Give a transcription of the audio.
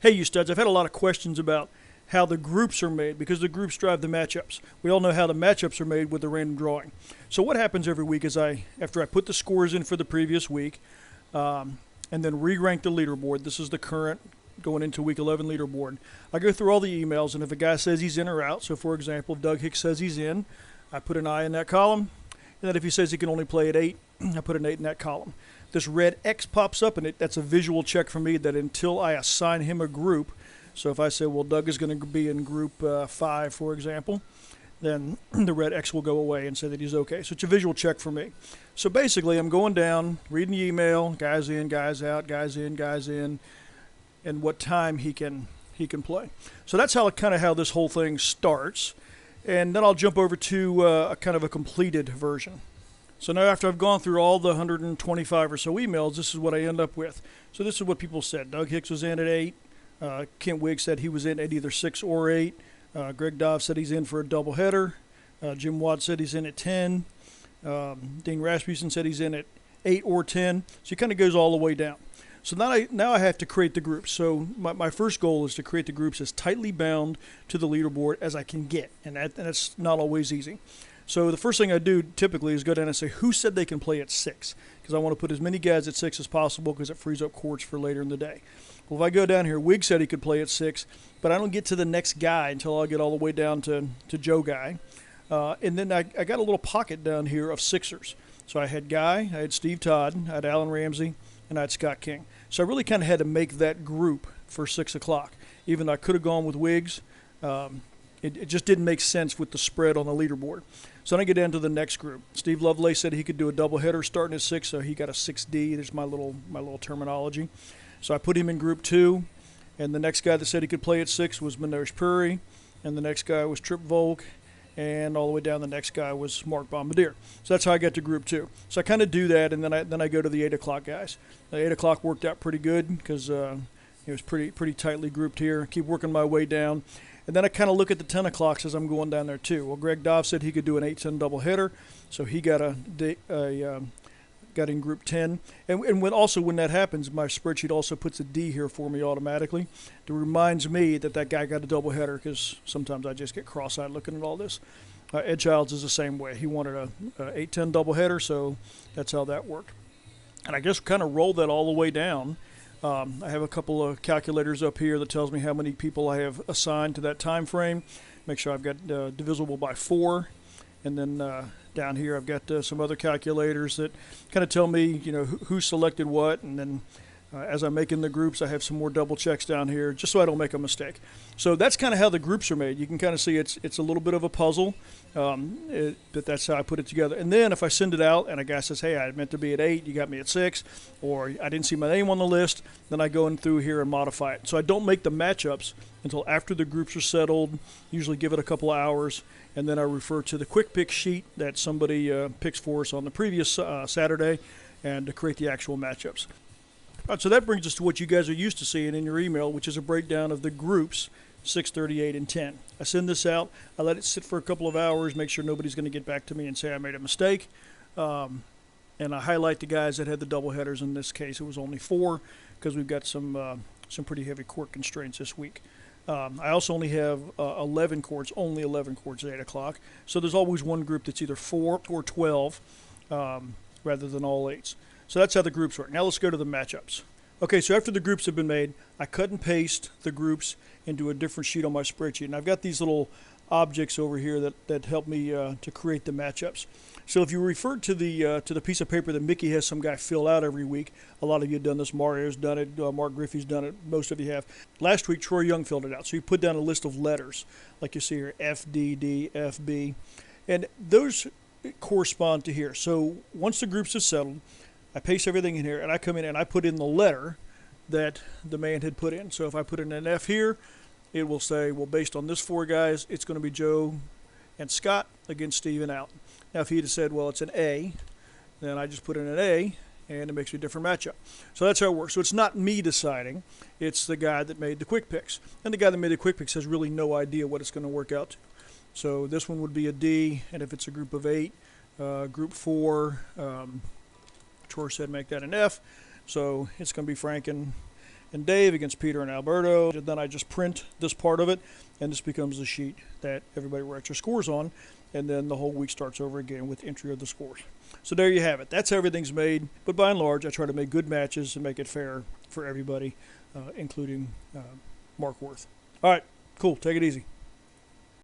Hey, you studs, I've had a lot of questions about how the groups are made because the groups drive the matchups. We all know how the matchups are made with the random drawing. So what happens every week is after I put the scores in for the previous week, and then re-rank the leaderboard. This is the current going into week 11 leaderboard. I go through all the emails, and if a guy says he's in or out, so for example, if Doug Hicks says he's in, I put an I in that column. And then if he says he can only play at 8, I put an 8 in that column. This red X pops up, and that's a visual check for me that until I assign him a group, so if I say, well, Doug is going to be in group 5, for example, then the red X will go away and say that he's okay. So it's a visual check for me. So basically, I'm going down, reading the email, guys in, guys out, guys in, guys in, and what time he can play. So that's how this whole thing starts. And then I'll jump over to a kind of a completed version. So now after I've gone through all the 125 or so emails, this is what I end up with. So this is what people said. Doug Hicks was in at 8. Kent Wigg said he was in at either 6 or 8. Greg Dove said he's in for a doubleheader. Jim Watt said he's in at 10. Dean Rasmussen said he's in at 8 or 10. So it kind of goes all the way down. So now I have to create the groups. So my first goal is to create the groups as tightly bound to the leaderboard as I can get, and that's not always easy. So the first thing I do typically is go down and say who said they can play at 6, because I want to put as many guys at 6 as possible because it frees up courts for later in the day. Well, if I go down here, Wigg said he could play at 6, but I don't get to the next guy until I get all the way down to Joe Guy. And then I got a little pocket down here of Sixers. So I had Guy, I had Steve Todd, I had Alan Ramsey, and I had Scott King. So I really kind of had to make that group for 6 o'clock. Even though I could have gone with Wiggs, it just didn't make sense with the spread on the leaderboard. So then I get down to the next group. Steve Lovelace said he could do a doubleheader starting at 6, so he got a 6D. There's my little terminology. So I put him in group 2, and the next guy that said he could play at 6 was Manoj Puri, and the next guy was Trip Volk, and all the way down the next guy was Mark Bombardier. So that's how I got to group 2. So I kind of do that, and then I go to the 8 o'clock guys. The 8 o'clock worked out pretty good because it was pretty tightly grouped here. Keep working my way down. And then I kind of look at the 10 o'clocks as I'm going down there too. Well, Greg Dove said he could do an 8-10 doubleheader, so he got got in group 10. And when that happens, my spreadsheet also puts a D here for me automatically. It reminds me that guy got a doubleheader because sometimes I just get cross-eyed looking at all this. Ed Childs is the same way. He wanted a 8-10 doubleheader, so that's how that worked. And I just kind of rolled that all the way down. I have a couple of calculators up here that tells me how many people I have assigned to that time frame. Make sure I've got divisible by 4. And then down here I've got some other calculators that kind of tell me, who selected what. And then as I'm making the groups, I have some more double checks down here just so I don't make a mistake. So that's kind of how the groups are made. You can kind of see it's a little bit of a puzzle, but that's how I put it together. And then if I send it out and a guy says, hey, I meant to be at 8, you got me at 6, or I didn't see my name on the list, then I go in through here and modify it. So I don't make the matchups until after the groups are settled, usually give it a couple of hours, and then I refer to the quick pick sheet that somebody picks for us on the previous Saturday and to create the actual matchups. All right, so that brings us to what you guys are used to seeing in your email, which is a breakdown of the groups 6, 38, and 10. I send this out. I let it sit for a couple of hours, make sure nobody's going to get back to me and say I made a mistake. And I highlight the guys that had the doubleheaders. In this case, it was only 4 because we've got some pretty heavy court constraints this week. I also only have 11 courts, only 11 courts at 8 o'clock. So there's always one group that's either 4 or 12 rather than all 8s. So that's how the groups work. Now let's go to the matchups. Okay, so after the groups have been made, I cut and paste the groups into a different sheet on my spreadsheet. And I've got these little objects over here that help me to create the matchups. So if you refer to the piece of paper that Mickey has some guy fill out every week, a lot of you have done this. Mario's done it. Mark Griffey's done it. Most of you have. Last week, Troy Young filled it out. So he put down a list of letters, like you see here, F, D, D, F, B. And those correspond to here. So once the groups are settled, I paste everything in here, and I come in and I put in the letter that the man had put in. So if I put in an F here, it will say, well, based on this 4 guys, it's going to be Joe and Scott against Steve and Alton. Now, if he had said, well, it's an A, then I just put in an A, and it makes me a different matchup. So that's how it works. So it's not me deciding. It's the guy that made the quick picks. And the guy that made the quick picks has really no idea what it's going to work out to. So this one would be a D, and if it's a group of 8, group 4, Troy said make that an F. So it's going to be Frank and and Dave against Peter and Alberto. And then I just print this part of it, and this becomes the sheet that everybody writes their scores on, and then the whole week starts over again with entry of the scores. So there you have it. That's how everything's made. But by and large, I try to make good matches and make it fair for everybody, including Mark Worth. All right, cool. Take it easy.